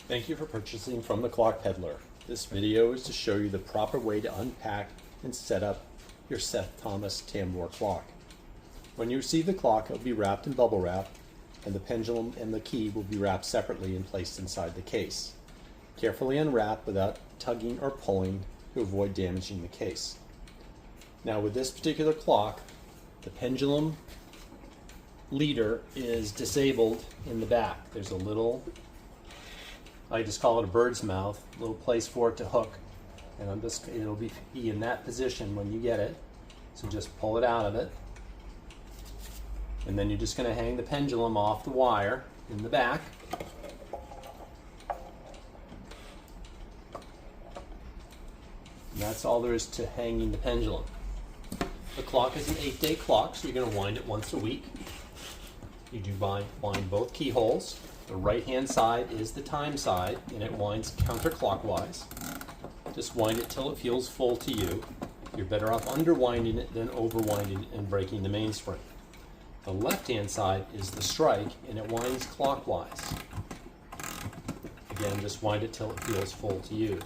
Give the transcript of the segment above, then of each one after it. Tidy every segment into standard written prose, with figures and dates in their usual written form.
Thank you for purchasing from the Clock Peddler. This video is to show you the proper way to unpack and set up your Seth Tambour clock. When you receive the clock, it will be wrapped in bubble wrap, and the pendulum and the key will be wrapped separately and placed inside the case. Carefully unwrap without tugging or pulling to avoid damaging the case. Now with this particular clock, the pendulum leader is disabled in the back. There's a little, I just call it a bird's mouth, little place for it to hook, and it'll be in that position when you get it. So just pull it out of it, and then you're just going to hang the pendulum off the wire in the back. And that's all there is to hanging the pendulum. The clock is an 8-day clock, so you're going to wind it once a week. You do wind both keyholes. The right-hand side is the time side, and it winds counterclockwise. Just wind it till it feels full to you. You're better off underwinding it than overwinding it and breaking the mainspring. The left-hand side is the strike, and it winds clockwise. Again, just wind it till it feels full to you.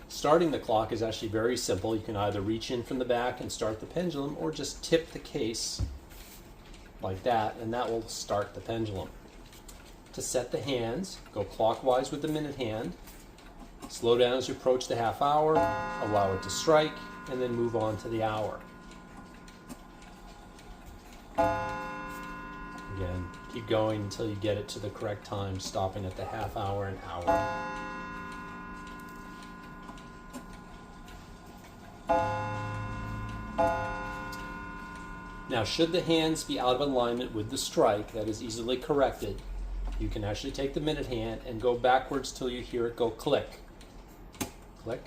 Starting the clock is actually very simple. You can either reach in from the back and start the pendulum, or just tip the case like that, and that will start the pendulum. To set the hands, go clockwise with the minute hand, slow down as you approach the half hour, allow it to strike, and then move on to the hour. Again, keep going until you get it to the correct time, stopping at the half hour and hour. Now, should the hands be out of alignment with the strike, that is easily corrected. You can actually take the minute hand and go backwards till you hear it go click, click,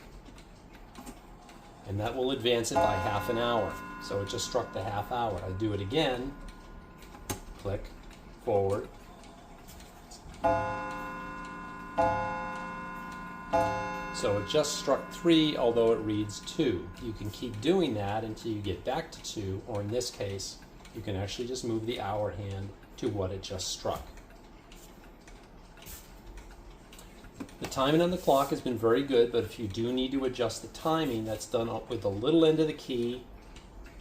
and that will advance it by half an hour. So it just struck the half hour. I do it again, click, forward. So it just struck 3, although it reads 2. You can keep doing that until you get back to 2, or in this case, you can actually just move the hour hand to what it just struck. The timing on the clock has been very good, but if you do need to adjust the timing, that's done with the little end of the key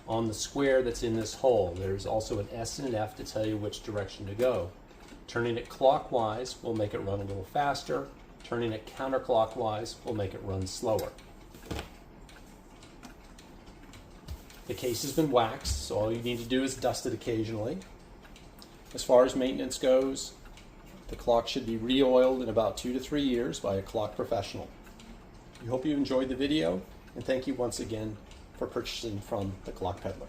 on the square that's in this hole. There's also an S and an F to tell you which direction to go. Turning it clockwise will make it run a little faster. Turning it counterclockwise will make it run slower. The case has been waxed, so all you need to do is dust it occasionally. As far as maintenance goes, the clock should be re-oiled in about 2 to 3 years by a clock professional. We hope you enjoyed the video, and thank you once again for purchasing from the Clock Peddler.